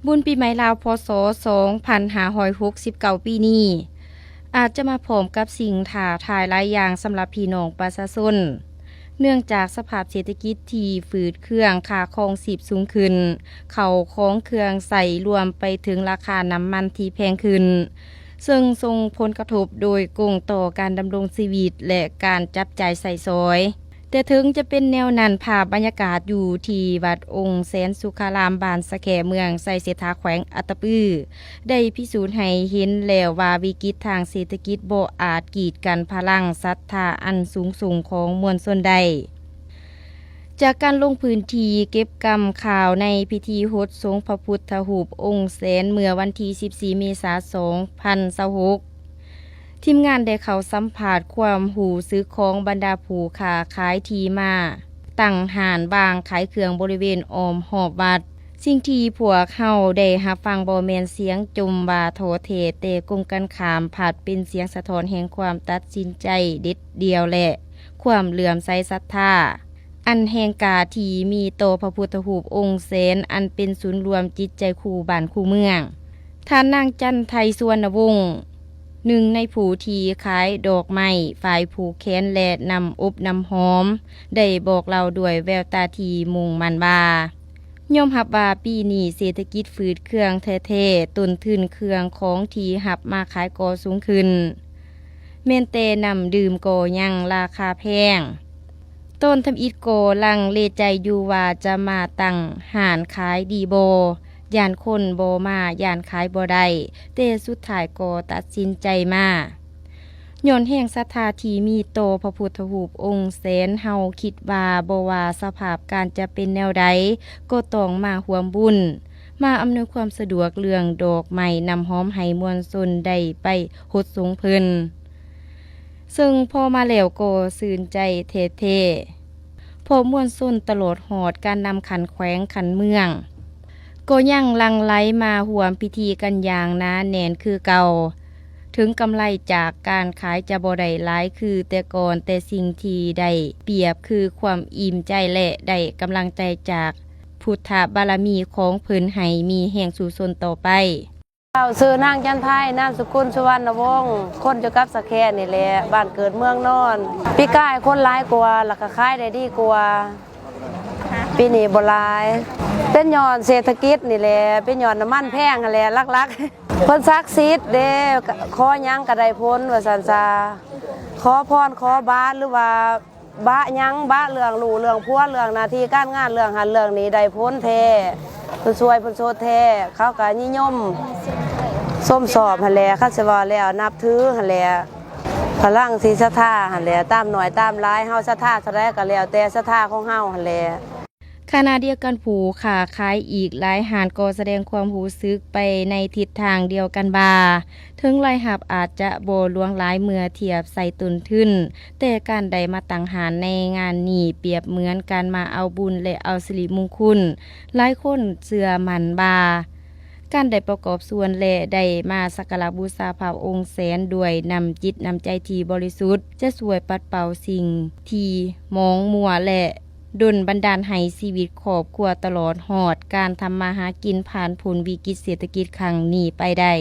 บุญปีใหม่ลาวพศ2569ปีนี้อาจจะมาพร้อมกับสิ่งท้าทายหลายอย่างสำหรับพี่น้องประชาชนเนื่องจากสภาพเศรษฐกิจที่ฝืดเคืองค่าครองชีพสูงขึ้นเข้าของเครื่องใส่รวมไปถึงราคาน้ำมันที่แพงขึ้นซึ่งส่งผลกระทบโดยกงต่อการดำรงชีวิตและการจับจ่ายใส่สอยแต่ถึงจะเป็นแนวนั้นภาพบรรยากาศอยู่ที่วัดองค์แสนสุขารามบ้านสะแขเมืองไสเสถาแขวงอัตตปือได้พิสูจน์ให้เห็นแล้วว่าวิกฤตทางเศรษฐกิจบ่อาจกีดกันพลังศรัทธาอันสูงส่งของมวลชนใดจากการลงพื้นที่เก็บกำข่าวในพิธีโหดสงพระพุทธรูปองค์แสนเมื่อวันที่14เมษายน2026ทีมงานได้เข้าสัมภาษณ์ความหูซื้อของบรรดาผู้ค้าขายทีมาตั้งห้านบางขายเครื่องบริเวณอ้อมหอบวัดสิ่งที่พวกเฮาได้รับฟังบ่แม่นเสียงจมว่าโถเทแต่กงกันขามผาดเป็นเสียงสะท้อนแห่งความตัดสินใจเด็ดเดียวและความเหลื่อมใสศรัทธาอันแห่งกาที่มีต่อพระพุทธรูปองค์แสนอันเป็นศูนย์รวมจิตใจคู่บ้านคู่เมืองท่านนางจันไทยสุวรรณวงศ์หนึ่งในผู้ที่ขายดอกไม้ฝ่ายผูกแขนและนำอบน้ำหอมได้บอกเราด้วยแววตาที่มุ่งมั่นว่ายอมรับว่าปีนี้เศรษฐกิจฝืดเครื่องแท้ๆต้นทุนเครื่องของที่หับมาขายก็สูงขึ้นแม่นแต่นำดื่มก็ยังราคาแพงต้นทำอิฐโกลังเลใจอยู่ว่าจะมาตั้งห้านขายดีบ่ย่านคนบ่มาย่านขายบ่ได้แต่สุดท้ายก็ตัดสินใจมาย้อนแห่งศรัทธาที่มีต่อพระพุทธรูปองค์แสนเฮาคิดว่าบ่ว่าสภาพการจะเป็นแนวใดก็ต้องมาร่วมบุญมาอำนวยความสะดวกเรื่องดอกไม้น้ำหอมให้มวลชนได้ไปหดสงเพิ่นซึ่งพอมาแล้วก็ชื่นใจเท่ๆพอมวลชนตลอดหอดการนำขันแขวงขันเมืองก็ยังหลั่งไหลมาร่วมพิธีกันอย่างหนาแน่นคือเก่าถึงกำไรจากการขายจะบ่ได้หลายคือแต่ก่อนแต่สิ่งที่ได้เปรียบคือความอิ่มใจและได้กำลังใจจากพุทธบารมีของเพิ่นให้มีแห่งสู่ชนต่อไปชื่อนางจันไทยนามสกุลสุวรรณวงศ์คนอยู่กับสะแคนี่แหละบ้านเกิดเมืองนอนปีกายคนหลายกว่าแล้วก็ขายได้ดีกว่าปีนี้บ่หลายเป็นย้อนเศรษฐกิจนี่แหละเป็นย้อนน้ำมันแพงนั่นแหละลักๆเพิ่นศักดิ์สิทธิ์เด้ขอหยังก็ได้พ้นว่าซั่นซะขอพรขอบาหรือว่าบะหยังบะเรื่องลูกเรื่องผัวเรื่องหน้าที่การงานเรื่องหันเรื่องนี้ได้พ้นแท้เพิ่นช่วยเพิ่นโชดแท้เขาก็นิยมส้มสอบหั่นแหละคันสิว่าแล้วนับถือหั่นแหละพลังศรีศรัทธาหั่นแหละตามหน่อยตามหลายเฮาศรัทธาเท่าใดก็แล้วแต่ศรัทธาของเฮาหั่นแหละขณะเดียวกันผู้ค้าขายอีกหลายห้านก็แสดงความรู้สึกไปในทิศทางเดียวกันบ่าถึงรายรับอาจจะบ่หลวงหลายเมื่อเทียบใส่ต้นทุนแต่การได้มาตั้งห้านในงานนี้เปรียบเหมือนการมาเอาบุญและเอาสิริมงคลหลายคนเชื่อมั่นบ่าการได้ประกอบส่วนและได้มาสักการะบูชาพระองค์แสนด้วยนำจิตนำใจที่บริสุทธิ์จะช่วยปัดเป่าสิ่งที่มองมัวและดลบันดาลให้ชีวิตครอบครัวตลอดหอดการทำมาหากินผ่านพ้นวิกฤตเศรษฐกิจครั้งนี้ไปได้